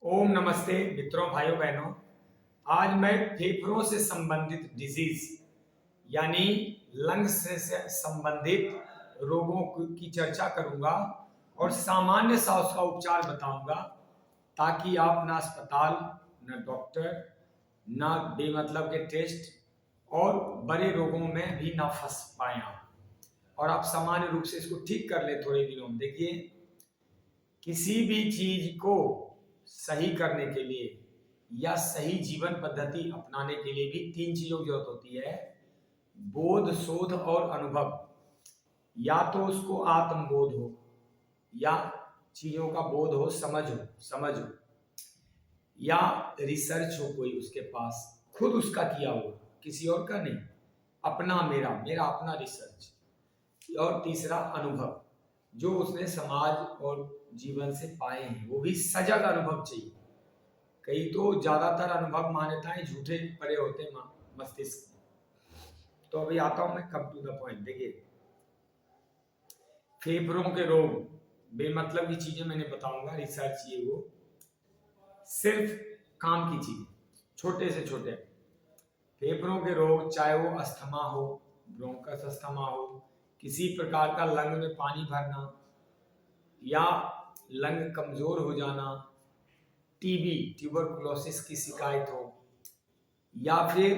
ओम नमस्ते मित्रों, भाइयों बहनों। आज मैं फेफड़ों से संबंधित डिजीज यानी लंग्स से संबंधित रोगों की चर्चा करूंगा और सामान्य सा उसका उपचार बताऊंगा, ताकि आप ना अस्पताल, न डॉक्टर, ना बेमतलब के टेस्ट और बड़े रोगों में भी ना फंस पाए आप, और आप सामान्य रूप से इसको ठीक कर ले थोड़े दिनों में। देखिए, किसी भी चीज को सही करने के लिए या सही जीवन पद्धति अपनाने के लिए भी तीन चीजों की जरूरत होती है: बोध, शोध और अनुभव। या तो उसको आत्मबोध हो, या चीजों का बोध हो, समझ हो, या रिसर्च हो कोई उसके पास, खुद उसका किया हुआ, किसी और का नहीं, अपना, मेरा मेरा अपना रिसर्च। और तीसरा अनुभव, जो उसने समाज और जीवन से पाए हैं, वो भी सजग अनुभव चाहिए। कई तो ज्यादातर अनुभव मान्यताएं झूठे पड़े होते हैं मस्तिष्क में। तो अभी आता हूं मैं कम टू द पॉइंट। देखिए, फेफड़ों के रोग, बेमतलब की चीजें मैंने बताऊंगा, रिसर्च ये वो, सिर्फ काम की चीजें, छोटे से छोटे। फेफड़ों के रोग, चाहे वो अस्थमा हो, ब्रोंकस अस्थमा हो, किसी प्रकार का लंग में पानी भरना, या लंग कमजोर हो जाना, टीबी, ट्यूबरकुलोसिस की शिकायत हो, या फिर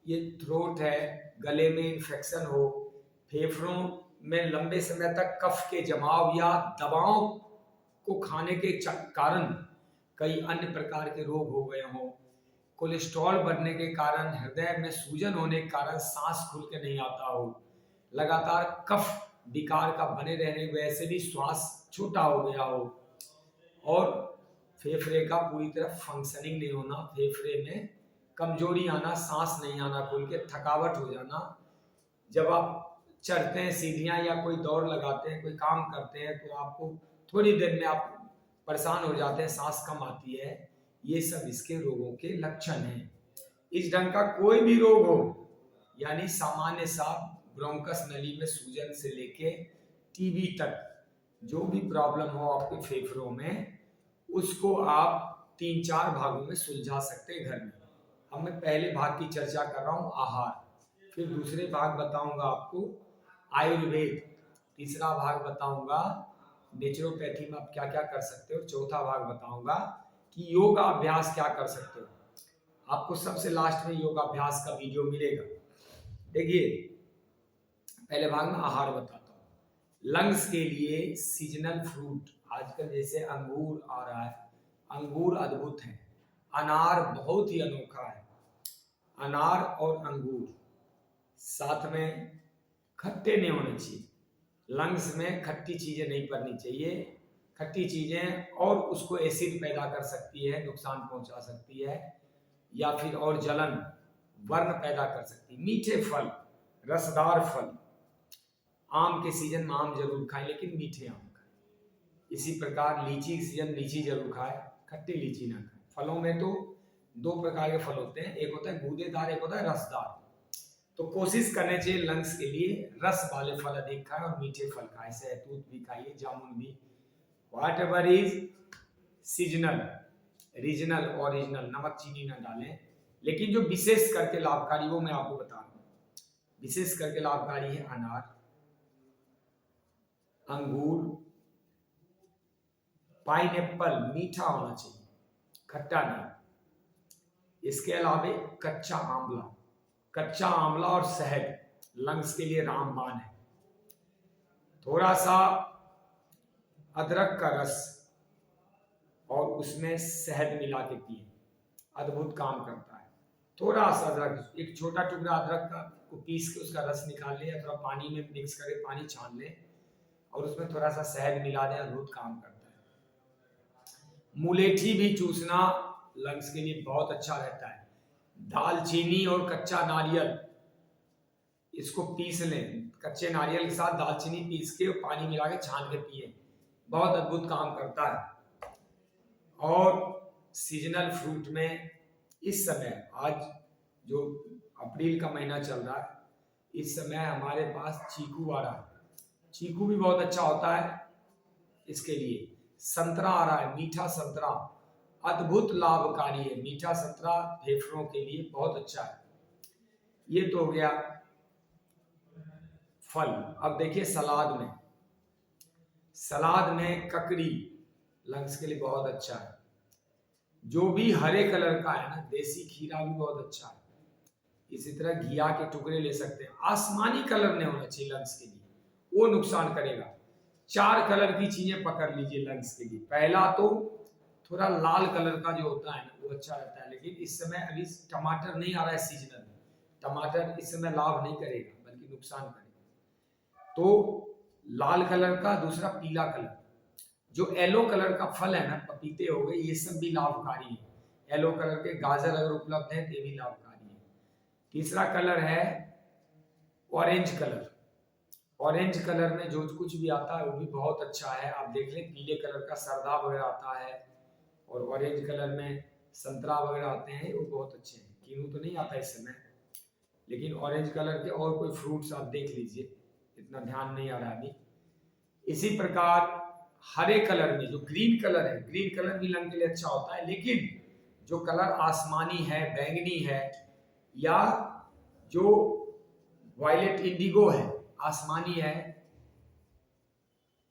ये थ्रोट है, गले में इन्फेक्शन हो, फेफड़ों में लंबे समय तक कफ के जमाव या दवाओं को खाने के कारण कई अन्य प्रकार के रोग हो गए हों, कोलेस्ट्रॉल बढ़ने के कारण, हृदय में सूजन होने के कारण सांस खुल के नहीं आता हो, लगातार कफ विकार का बने रहने की वजह से भी श्वास छोटा हो गया हो, और फेफड़े का पूरी तरह फंक्शनिंग नहीं होना, फेफड़े में कमजोरी आना, सांस नहीं आना खुल के, थकावट हो जाना। जब आप चढ़ते हैं सीढ़ियां या कोई दौड़ लगाते हैं, कोई काम करते हैं, तो आपको थोड़ी देर में आप परेशान हो जाते हैं, सांस कम आती है। ये सब इसके रोगों के लक्षण हैं। इस ढंग का कोई भी रोग हो, यानी सामान्य सा ब्रोंकस नली में सूजन से लेके टीबी तक, जो भी प्रॉब्लम हो आपके फेफड़ों में, उसको आप तीन चार भागों में सुलझा सकते हैं घर में। अब मैं पहले भाग की चर्चा कर रहा हूँ, आहार। फिर दूसरे भाग बताऊंगा आपको आयुर्वेद। तीसरा भाग बताऊंगा नेचुरोपैथी में आप क्या क्या कर सकते हो। चौथा भाग बताऊंगा कि योगा अभ्यास क्या कर सकते हो। आपको सबसे लास्ट में योगा अभ्यास का वीडियो मिलेगा। देखिए, पहले भाग में आहार बताता हूँ। लंग्स के लिए सीजनल फ्रूट, आजकल जैसे अंगूर आ रहा है, अंगूर अद्भुत है। अनार बहुत ही अनोखा है। अनार और अंगूर साथ में, खट्टे नहीं होने चाहिए, लंग्स में खट्टी चीजें नहीं पड़नी चाहिए। खट्टी चीजें और उसको एसिड पैदा कर सकती है, नुकसान पहुंचा सकती है, या फिर और जलन, वर्ण पैदा कर सकती है। मीठे फल, रसदार फल, आम के सीजन में आम जरूर खाएं, लेकिन मीठे आम खाएं। इसी प्रकार लीची के सीजन लीची जरूर खाएं, खट्टी लीची ना खाएं। फलों में तो दो प्रकार के फल होते हैं, एक होता है गूदेदार, एक होता है रसदार। तो कोशिश करने चाहिए लंग्स के लिए रस वाले फल अधिक खाएं और मीठे फल खाएं। सहतूत भी खाइए, जामुन भी, what ever is seasonal, regional, original. नमक चीनी ना डालें। लेकिन जो विशेष करके लाभकारी, वो मैं आपको बता रहा हूं। विशेष करके लाभकारी है अनार, अंगूर, पाइनएप्पल, मीठा होना चाहिए, खट्टा नहीं। इसके अलावा कच्चा आंवला, कच्चा आंवला और शहद लंग्स के लिए रामबाण है। थोड़ा सा अदरक का रस और उसमें शहद मिला के पिए, अद्भुत काम करता है। थोड़ा सा अदरक, एक छोटा टुकड़ा अदरक का को पीस के उसका रस निकाल ले, या थोड़ा पानी में मिक्स करके पानी छान ले और उसमें थोड़ा सा शहद मिला दे, अद्भुत काम करता है। मुलेठी भी चूसना लंग्स के लिए बहुत अच्छा रहता है। दालचीनी और कच्चा नारियल, इसको पीस लें, कच्चे नारियल के साथ दालचीनी पीस के पानी मिला के छान के पिए, बहुत अद्भुत काम करता है। और सीजनल फ्रूट में इस समय, आज जो अप्रैल का महीना चल रहा है, इस समय हमारे पास चीकू आ रहा है। चीकू भी बहुत अच्छा होता है इसके लिए। संतरा आ रहा है, मीठा संतरा, अद्भुत लाभकारी है। मीठा संतरा फेफड़ों के लिए बहुत अच्छा है। ये तो हो गया फल। अब देखिए सलाद में, सलाद में ककड़ी लंग्स के लिए बहुत अच्छा है। जो भी हरे कलर का है ना, देसी खीरा भी बहुत अच्छा है। इसी तरह घिया के टुकड़े ले सकते हैं। आसमानी कलर नहीं होना चाहिए लंग्स के लिए, वो नुकसान करेगा। 4 कलर की चीजें पकड़ लीजिए लंग्स के लिए। पहला तो थोड़ा लाल कलर का जो होता है ना, वो अच्छा रहता है। लेकिन इस समय अभी टमाटर नहीं आ रहा है सीजनल, टमाटर इस समय लाभ नहीं करेगा बल्कि नुकसान करेगा। तो लाल कलर का, दूसरा पीला कलर, जो येलो कलर का फल है ना, पपीते हो गए, ये सब भी लाभकारी है। येलो कलर के गाजर अगर उपलब्ध है तो ये भी लाभकारी है। तीसरा कलर है ऑरेंज कलर। ऑरेंज कलर में जो कुछ भी आता है वो भी बहुत अच्छा है। आप देख लें, पीले कलर का सरदा वगैरह आता है और ऑरेंज कलर में संतरा वगैरह आते हैं, वो बहुत अच्छे हैं। कीनू तो नहीं आता इस समय, लेकिन ऑरेंज कलर के और कोई फ्रूट्स आप देख लीजिए, इतना ध्यान नहीं आ रहा अभी। इसी प्रकार हरे कलर में जो ग्रीन कलर है, ग्रीन कलर भी लंग के लिए अच्छा होता है। लेकिन जो कलर आसमानी है, बैंगनी है, या जो वायलेट इंडिगो है, आसमानी है,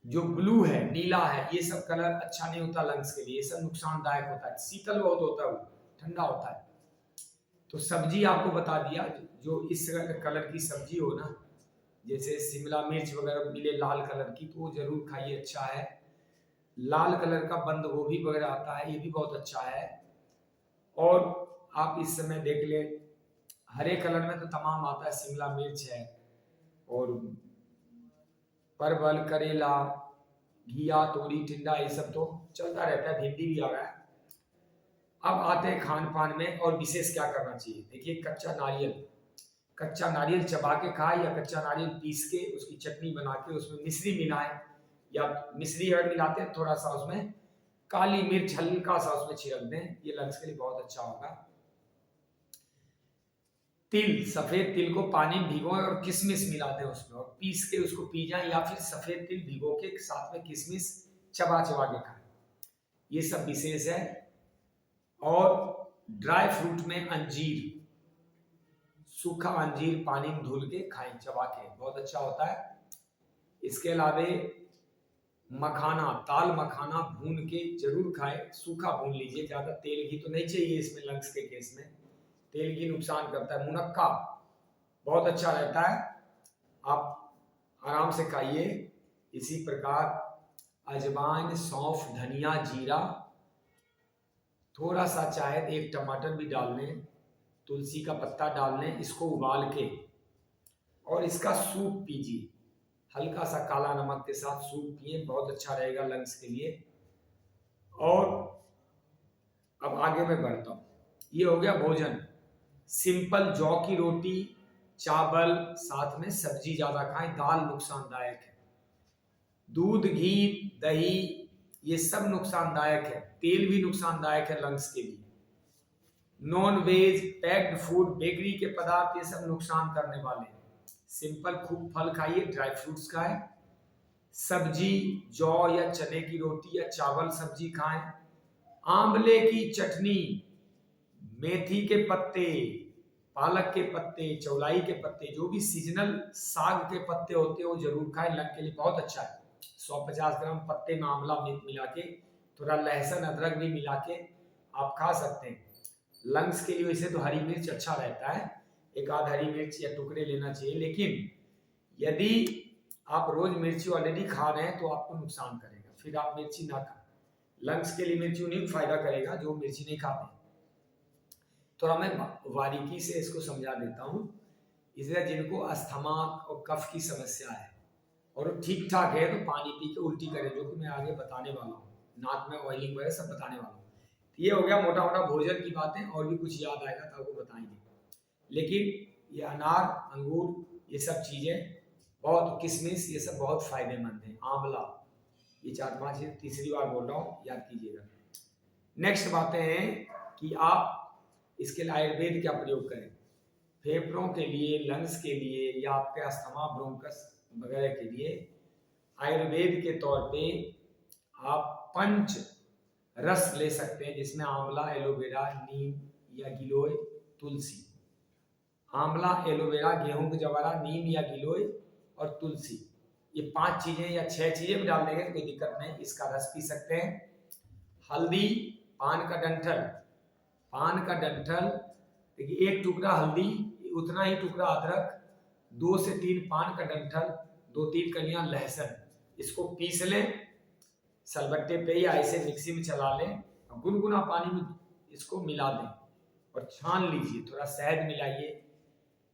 जो ब्लू है, नीला है, ये सब कलर अच्छा नहीं होता लंग्स के लिए। ये सब नुकसानदायक होता है। शीतल बहुत होता है, वो ठंडा होता है। तो सब्जी आपको बता दिया, जो इस कलर की सब्जी हो ना, जैसे शिमला मिर्च वगैरह मिले लाल कलर की, तो वो जरूर खाइए, अच्छा है। लाल कलर का बंद गोभी वगैरह आता है, ये भी बहुत अच्छा है। और आप इस समय देख ले, हरे कलर में तो तमाम आता है, शिमला मिर्च है और परवल, करेला, घिया, तोरी, टिंडा, ये सब तो चलता रहता है। भिंडी भी आ रहा है। अब आते हैं खान पान में और विशेष क्या करना चाहिए। देखिए, कच्चा नारियल, कच्चा नारियल चबा के खाए या कच्चा नारियल पीस के उसकी चटनी बना के उसमें मिश्री मिलाए, या मिश्री अगर मिलाते हैं थोड़ा सा उसमें काली मिर्च हल्का सा उसमें छिड़क दें, ये लंग्स के लिए बहुत अच्छा होगा। तिल, सफेद तिल को पानी में भिगोएं और किशमिश मिला दें उसमें और पीस के उसको पी जाएं, या फिर सफेद तिल भिगो के साथ में किशमिश चबा चबा के खाएं, ये सब विशेष है। और ड्राई फ्रूट में अंजीर, सूखा अंजीर पानी में धुल के खाएं, चबा के, बहुत अच्छा होता है। इसके अलावे मखाना, ताल मखाना भून के जरूर खाएं, सूखा भून लीजिए, ज्यादा तेल घी तो नहीं चाहिए इसमें लंग्स के केस में, तेल घी नुकसान करता है। मुनक्का बहुत अच्छा रहता है, आप आराम से खाइए। इसी प्रकार अजवाइन, सौंफ, धनिया, जीरा, थोड़ा सा चाहे 1 टमाटर भी डाल लें, तुलसी का पत्ता डाल लें, इसको उबाल के और इसका सूप पीजिए, हल्का सा काला नमक के साथ सूप पिए, बहुत अच्छा रहेगा लंग्स के लिए। और अब आगे मैं बढ़ता हूँ। ये हो गया भोजन, सिंपल जौ की रोटी, चावल, साथ में सब्जी ज्यादा खाएं, दाल नुकसानदायक है। दूध, घी, दही, ये सब नुकसानदायक है। तेल भी नुकसानदायक है लंग्स के लिए। Non veg, packed food, bakery के पदार्थ, ये सब नुकसान करने वाले हैं। सिंपल खूब फल खाइए, ड्राई फ्रूट्स खाएं, सब्जी, जौ या चने की रोटी या चावल सब्जी खाएं, आंवले की चटनी, मेथी के पत्ते, पालक के पत्ते, चौलाई के पत्ते, जो भी सीजनल साग के पत्ते होते हैं वो जरूर खाएं, लंग के लिए बहुत अच्छा है। 150 ग्राम पत्ते में आंवला मिला के, थोड़ा लहसुन अदरक भी मिला के आप खा सकते हैं। लंग्स के लिए वैसे तो हरी मिर्च अच्छा रहता है, 1 आध हरी मिर्च या टुकड़े लेना चाहिए। लेकिन यदि आप रोज मिर्ची ऑलरेडी खा रहे हैं तो आपको नुकसान करेगा, फिर आप मिर्ची ना खाएं। लंग्स के लिए मिर्ची उन्हीं को फायदा करेगा जो मिर्ची नहीं खाते। तो मैं बारीकी से इसको समझा देता हूँ। इसलिए जिनको अस्थमा और कफ की समस्या है और ठीक ठाक है, तो पानी पी के उल्टी करें, जो कि मैं आगे बताने वाला हूँ। नाक में ऑयलिंग वगैरह सब बताने वाला हूँ। ये हो गया मोटा मोटा भोजन की बातें, और भी कुछ याद आएगा तो आपको बताएंगे। लेकिन ये अनार, अंगूर, ये सब चीजें बहुत, किशमिश, ये सब बहुत फायदेमंद है। आंवला, ये 4-5 तीसरी बार बोल रहा हूँ, याद कीजिएगा। नेक्स्ट बातें हैं कि आप इसके लिए आयुर्वेद क्या प्रयोग करें। फेफड़ों के लिए, लंग्स के लिए, या आपके अस्थमा, ब्रोंकस वगैरह के लिए आयुर्वेद के तौर पे आप पंच रस ले सकते हैं, जिसमें आंवला, एलोवेरा, नीम या गिलोय, तुलसी। आंवला, एलोवेरा, गेहूं का जवारा, नीम या गिलोय और तुलसी, ये 5 चीजें या 6 चीजें भी डाल देंगे तो कोई दिक्कत नहीं, इसका रस पी सकते हैं। हल्दी, पान का डंठल, पान का डंठल, देखिए 1 टुकड़ा हल्दी, उतना ही टुकड़ा अदरक, 2 से 3 पान का डंठल, 2-3 कलियां लहसुन, इसको पीस लें सलबट्टे पे या ऐसे मिक्सी में चला लें और गुनगुना पानी में इसको मिला दें और छान लीजिए। थोड़ा शहद मिलाइए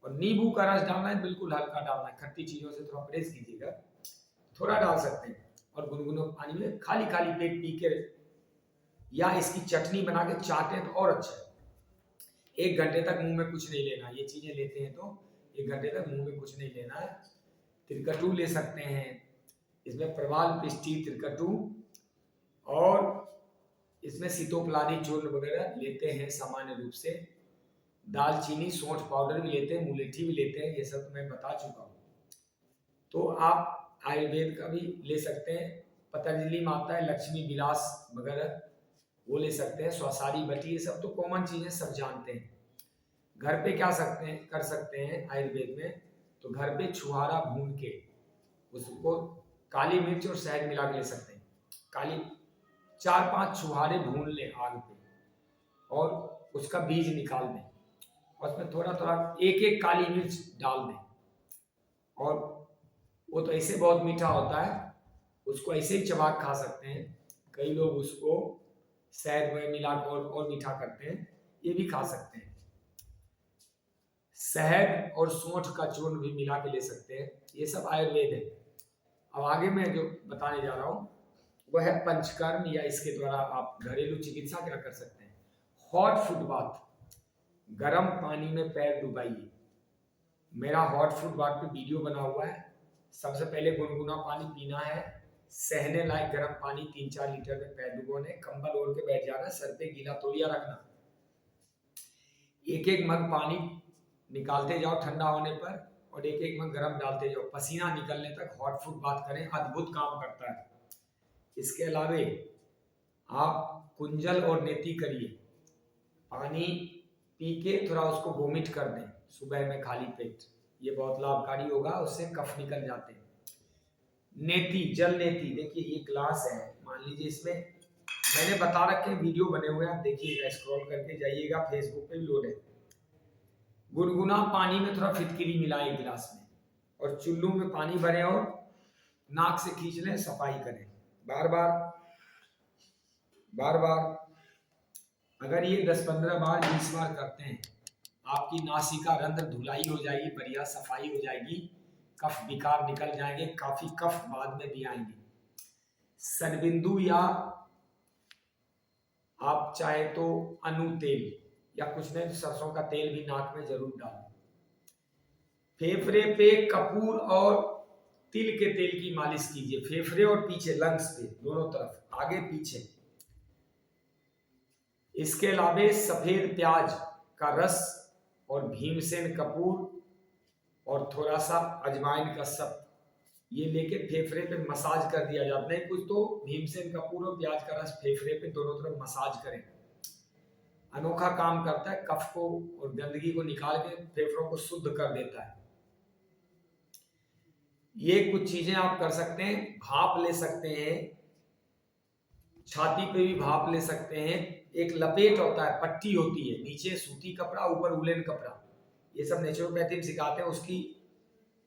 और नींबू का रस डालना है, बिल्कुल हल्का डालना है, खट्टी चीजों से थोड़ा परहेज कीजिएगा, थोड़ा डाल सकते हैं और गुनगुना पानी में खाली खाली पेट पी के, या इसकी चटनी बना के चाटें तो और अच्छा है। 1 घंटे तक मुंह में कुछ नहीं लेना, ये चीजें लेते हैं तो 1 घंटे तक मुंह में कुछ नहीं लेना है। त्रिकटु ले सकते हैं, इसमें प्रवाल पिष्टी त्रिकटु, और इसमें सितोप्लानी चूर्ण वगैरह लेते हैं सामान्य रूप से। दालचीनी, सौंठ पाउडर भी लेते हैं, मुलेठी भी लेते हैं, ये सब तो मैं बता चुका हूँ। तो आप आयुर्वेद का भी ले सकते हैं, पतंजलि में आता है लक्ष्मी विलास वगैरह, वो ले सकते हैं। स्वसारी बटी, ये सब तो कॉमन चीजें सब जानते हैं। घर पे क्या कर सकते हैं आयुर्वेद में, तो घर पे छुहारा भून के उसको काली मिर्च और शहद मिला के ले सकते हैं। काली 4-5 छुहारे भून ले आग पे और उसका बीज निकाल दें और उसमें थोड़ा थोड़ा 1-1 काली मिर्च डाल दें, और वो तो ऐसे बहुत मीठा होता है, उसको ऐसे ही चबा खा सकते हैं। कई लोग उसको शहद में मिला और मीठा करते हैं, ये भी खा सकते हैं। शहद और सौंठ का चूर्ण भी मिला के ले सकते हैं, ये सब आयुर्वेद है। अब आगे मैं जो बताने जा रहा हूँ वह है पंचकर्म, या इसके द्वारा आप घरेलू चिकित्सा क्या कर सकते हैं। हॉट फुट बाथ, गर्म पानी में पैर डुबाइए। मेरा हॉट फुट बाथ पे वीडियो बना हुआ है। सबसे पहले गुनगुना पानी पीना है, सहने लायक गर्म पानी 3-4 लीटर में पैर डुबोने, कंबल ओढ़ के बैठ जाना, सर पे गीला तौलिया रखना, 1-1 मग पानी निकालते जाओ ठंडा होने पर और 1-1 मग गर्म डालते जाओ, पसीना निकलने तक हॉट फुट बाथ करें, अद्भुत काम करता है। इसके अलावे आप कुंजल और नेति करिए, पानी पी के थोड़ा उसको वोमिट कर दें सुबह में खाली पेट, ये बहुत लाभकारी होगा, उससे कफ निकल जाते हैं। नेति, जल नेति, देखिए ये ग्लास है, मान लीजिए इसमें मैंने बता रखे वीडियो बने हुए हैं, आप देखिएगा, स्क्रॉल करके जाइएगा, फेसबुक पे भी लोड है। गुनगुना पानी में थोड़ा फिटकिरी मिलाएं गिलास में और चुल्लू में पानी भरें और नाक से खींच लें, सफाई करें बार बार। अगर ये 10-15 बार 20 बार करते हैं, आपकी नासिका रंध्र धुलाई हो जाएगी, बढ़िया सफाई हो जाएगी, कफ विकार निकल जाएंगे, काफी कफ बाद में भी आएंगे। सनबिंदु या आप चाहे तो अनु तेल या कुछ नहीं तो सरसों का तेल भी नाक में जरूर डालें। फेफड़े पे कपूर और तिल के तेल की मालिश कीजिए, फेफड़े और पीछे लंग्स पे दोनों तरफ, आगे पीछे। इसके अलावा सफेद प्याज का रस और भीमसेन कपूर और थोड़ा सा अजवाइन का सप, ये लेके फेफड़े पे मसाज कर दिया जाता है। कुछ तो भीमसेन कपूर और प्याज का रस फेफड़े पे दोनों तरफ मसाज करें, अनोखा काम करता है, कफ को और गंदगी को निकाल के फेफड़ों को शुद्ध कर देता है। ये कुछ चीजें आप कर सकते हैं। भाप ले सकते हैं, छाती पे भी भाप ले सकते हैं। एक लपेट होता है, पट्टी होती है, नीचे सूती कपड़ा, ऊपर वुलन कपड़ा, ये सब नेचुरोपैथी में सिखाते हैं।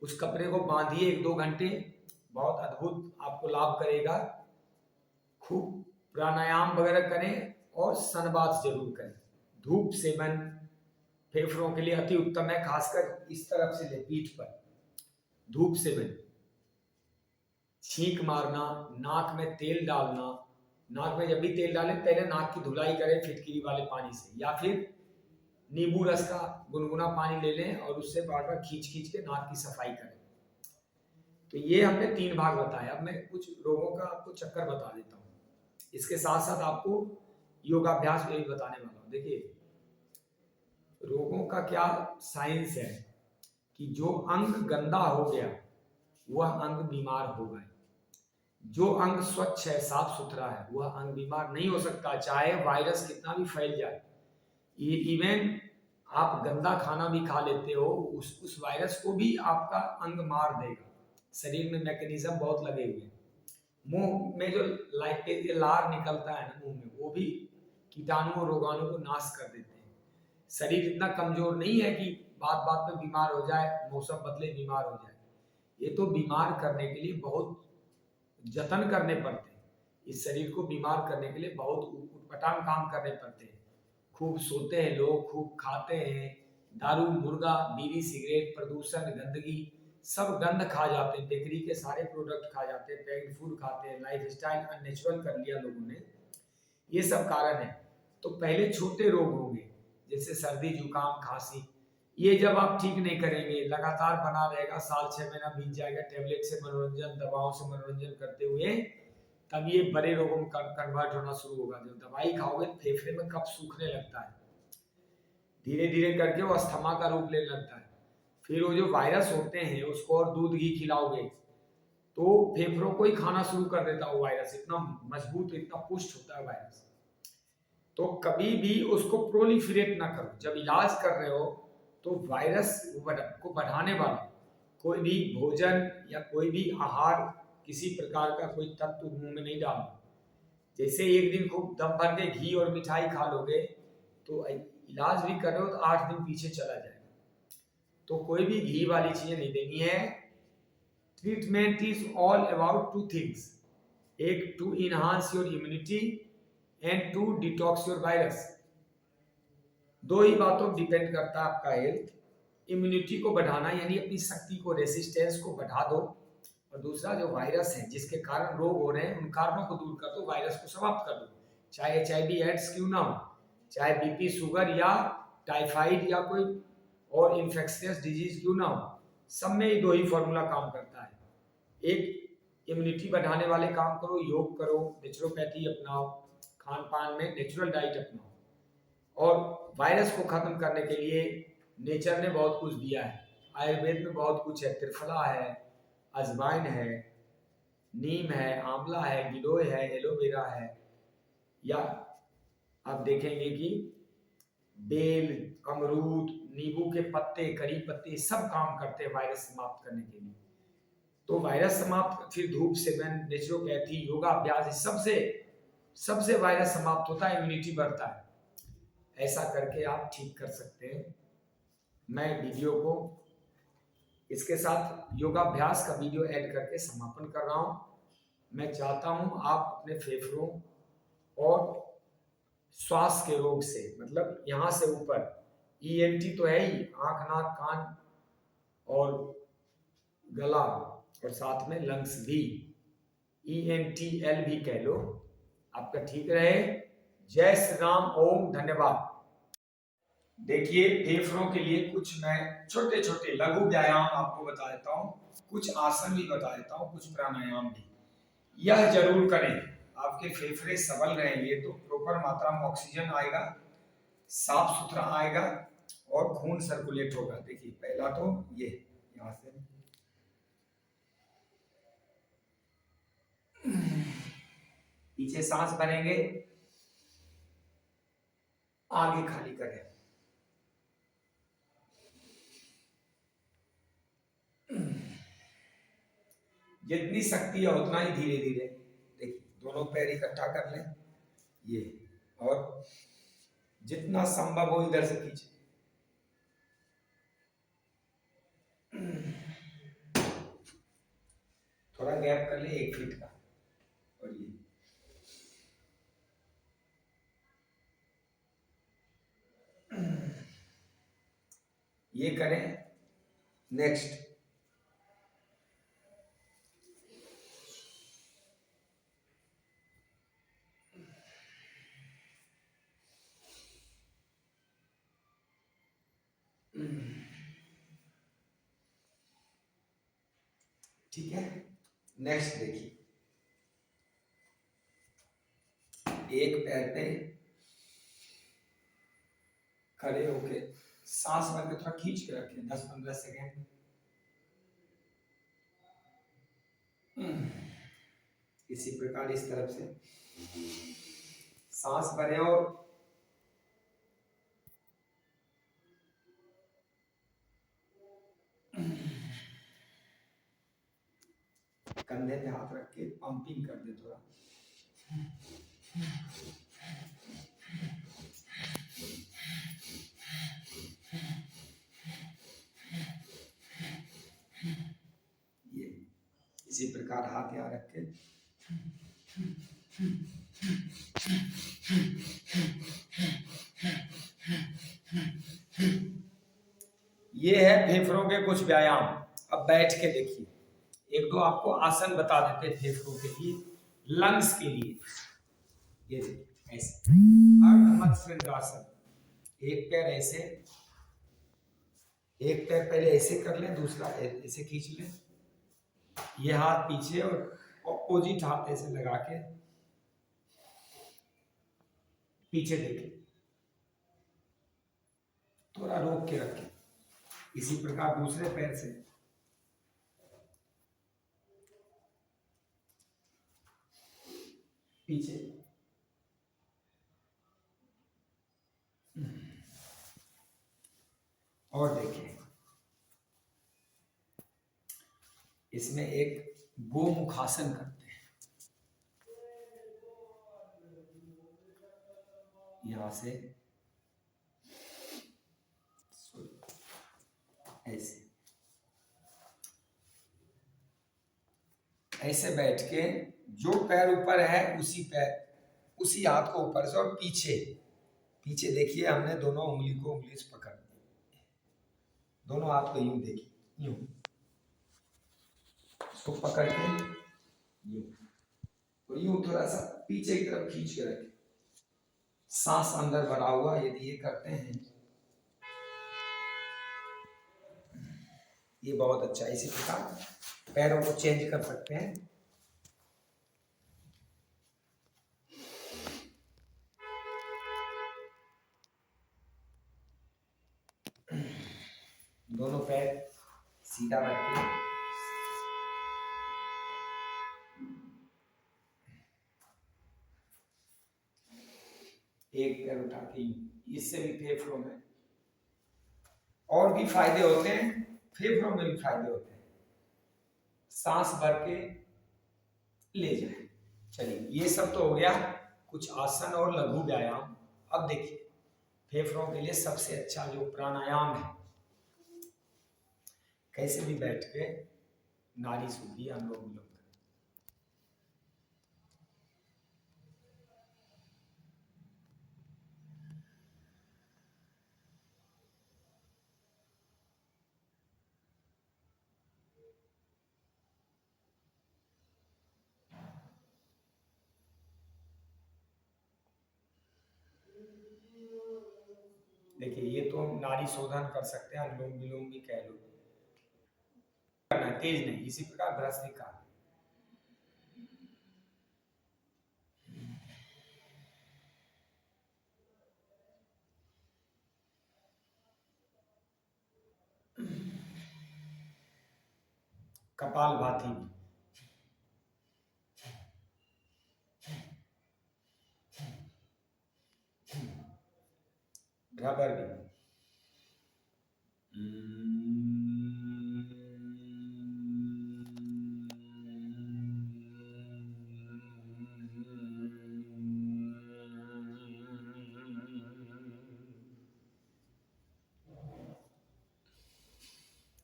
उस कपड़े को बांधिए 1-2 घंटे, बहुत अद्भुत आपको लाभ करेगा। खूब प्राणायाम वगैरह करें और सनबाथ जरूर करें। धूप सेवन फेफड़ों के लिए अति उत्तम है, खासकर इस तरफ से ले पीठ पर धूप सेवन। छींक मारना, नाक में तेल डालना, नाक में जब भी तेल डालें पहले नाक की धुलाई करें फिटकिरी वाले पानी से, या फिर नींबू रस का गुनगुना पानी ले लें और उससे बार बार खींच के नाक की सफाई करें। तो ये हमने 3 भाग बताए। अब मैं कुछ रोगों का आपको चक्कर बता देता हूँ, इसके साथ साथ आपको योगाभ्यास भी बताने वाला हूँ। देखिए रोगों का क्या साइंस है कि जो अंग गंदा हो गया वह अंग बीमार हो गए। जो अंग स्वच्छ है, साफ सुथरा है, वह अंग बीमार नहीं हो सकता, चाहे वायरस कितना भी फैल जाए। ये इवन आप गंदा खाना भी खा लेते हो, उस वायरस को भी आपका अंग मार देगा। शरीर में मैकेनिज्म बहुत लगे हुए हैं। मुंह में जो लार निकलता है ना मुंह में, वो भी कीटाणु और रोगाणु को नाश कर देते हैं। शरीर इतना कमजोर नहीं है कि बात बात में बीमार हो जाए, मौसम बदले बीमार हो जाए। ये तो बीमार करने के लिए बहुत जतन करने पड़ते हैं। इस शरीर को बीमार करने के लिए बहुत उटपटांग काम करने पड़ते हैं। खूब सोते हैं लोग, खूब खाते हैं, दारू, मुर्गा, बीड़ी, सिगरेट, प्रदूषण, गंदगी, सब गंद खा जाते हैं, बेकरी के सारे प्रोडक्ट खा जाते हैं, पैक्ड फूड खाते हैं, लाइफ स्टाइल अननेचुरल कर लिया लोगों ने। ये सब कारण है। तो पहले छोटे रोग होंगे, जैसे सर्दी, जुकाम, खांसी। ये जब आप ठीक नहीं करेंगे, लगातार बना रहेगा, साल 6 महीना बीत जाएगा, टेबलेट से मनोरंजन, दवाओं से मनोरंजन करते हुए, तब ये बड़े रोगों में कन्वर्ट होना शुरू होगा। जब दवाई खाओगे, फेफड़े में कफ सूखने लगता है, धीरे धीरे करके वो अस्थमा का रूप लेने लगता है। फिर वो जो वायरस होते हैं, उसको और दूध घी खिलाओगे तो फेफड़ों को ही खाना शुरू कर देता है वो वायरस। इतना मजबूत, इतना पुष्ट होता है वायरस। तो कभी भी उसको प्रोलिफरेट ना करो। जब इलाज कर रहे हो तो वायरस को बढ़ाने वाला कोई भी भोजन या कोई भी आहार, किसी प्रकार का कोई तत्व मुंह में नहीं डालना। जैसे एक दिन खूब दम भर के घी और मिठाई खा लोगे तो इलाज भी कर रहे हो तो 8 दिन पीछे चला जाएगा। तो कोई भी घी वाली चीजें नहीं देनी है। Treatment is all about two things, एक to enhance your immunity and to detox your virus. दो ही बातों पर डिपेंड करता है आपका हेल्थ। इम्यूनिटी को बढ़ाना, यानी अपनी शक्ति को, रेसिस्टेंस को बढ़ा दो, और दूसरा जो वायरस है जिसके कारण रोग हो रहे हैं, उन कारणों को दूर कर दो, वायरस को समाप्त कर दो। चाहे HIV एड्स क्यों ना हो, चाहे BP, शुगर या टाइफाइड या कोई और इन्फेक्शियस डिजीज क्यों ना हो, सब में ये दो ही फॉर्मूला काम करता है। एक, इम्यूनिटी बढ़ाने वाले काम करो, योग करो, नेचुरोपैथी अपनाओ, खान पान में नेचुरल डाइट अपनाओ, और वायरस को खत्म करने के लिए नेचर ने बहुत कुछ दिया है। आयुर्वेद में बहुत कुछ है, त्रिफला है, अजवाइन है, नीम है, आंवला है, गिलोय है, एलोवेरा है, या आप देखेंगे कि बेल, अमरूद, नींबू के पत्ते, करी पत्ते, सब काम करते हैं वायरस समाप्त करने के लिए। तो वायरस समाप्त, फिर धूप सेवन, नेचुरोपैथी, योगा अभ्यास, सबसे वायरस समाप्त होता है, इम्यूनिटी बढ़ता है। ऐसा करके आप ठीक कर सकते हैं। मैं वीडियो को इसके साथ योगाभ्यास का वीडियो ऐड करके समापन कर रहा हूं। मैं चाहता हूं आप अपने फेफड़ों और श्वास के रोग से, मतलब यहाँ से ऊपर, ENT तो है ही, आंख, नाक, कान और गला, और साथ में लंग्स भी, ENTL भी कह लो, आपका ठीक रहे। जय श्री राम, ओम, धन्यवाद। देखिए, फेफड़ों के लिए कुछ मैं छोटे छोटे लघु व्यायाम आपको बता देता हूँ, कुछ आसन भी बता देता हूँ, कुछ प्राणायाम भी। यह जरूर करें, आपके फेफड़े सबल रहेंगे तो प्रॉपर मात्रा में ऑक्सीजन आएगा, साफ सुथरा आएगा और खून सर्कुलेट होगा। देखिए, पहला तो ये यहाँ से पीछे सांस भरेंगे, आगे खाली करें, जितनी शक्ति है उतना ही धीरे धीरे। देखिए, दोनों पैर इकट्ठा कर लें, ये, और जितना संभव हो इधर से खींचे, थोड़ा गैप कर ले 1 फीट का, और ये करें। नेक्स्ट, ठीक है। नेक्स्ट देखिए, एक पैर पे खड़े होके सांस भर के थोड़ा खींच के रखें 10-15 सेकेंड। इसी प्रकार इस तरफ से सांस भरें और कंधे पे हाथ रख के पंपिंग कर दे थोड़ा। ये इसी प्रकार हाथ यहाँ रख के ये है फेफड़ों के कुछ व्यायाम। अब बैठ के देखिए, एक दो आपको आसन बता देते फेफड़ों के लिए, लंग्स के लिए। ये ऐसे अर्धमत्स्यंगासन, एक पैर ऐसे, एक पैर पहले ऐसे कर लें, दूसरा ऐसे खींच लें, ये हाथ पीछे और ऑपोजिट हाथ ऐसे लगा के पीछे देखें, थोड़ा रोक के रखें। इसी प्रकार दूसरे पैर से पीछे, और देखें इसमें एक गोमुखासन करते हैं। यहां से ऐसे ऐसे बैठ के जो पैर ऊपर है उसी हाथ को ऊपर से और पीछे पीछे देखिए, हमने दोनों उंगली को उंगली से पकड़ दी, दोनों हाथ को यूं देखिए, यूं इसको पकड़ के यूं और यूं थोड़ा सा पीछे की तरफ खींच के रखें, सांस अंदर भरा हुआ। यदि ये करते हैं ये बहुत अच्छा है। इसी प्रकार पैरों को चेंज कर सकते हैं। दोनों पैर सीधा रख के एक पैर उठा के, इससे भी फेफड़ों में और भी फायदे होते हैं, फेफड़ों में भी फायदे होते हैं। सांस भर के ले जाए। चलिए, ये सब तो हो गया कुछ आसन और लघु व्यायाम। अब देखिए फेफड़ों के लिए सबसे अच्छा जो प्राणायाम है, कैसे भी बैठ के नाड़ी शुद्धि, अनुलोम विलोम। देखिए ये तो हम नाड़ी शोधन कर सकते हैं, अनुलोम विलोम भी कह लो, करना तेज नहीं। इसी प्रकार भ्रष्टिका, कपालभाति भी, भ्रमर भी।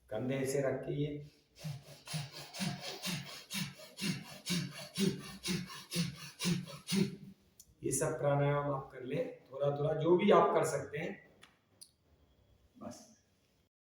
कंधे ऐसे रख के ये सब प्राणायाम आप कर ले, थोड़ा थोड़ा जो भी आप कर सकते हैं बस।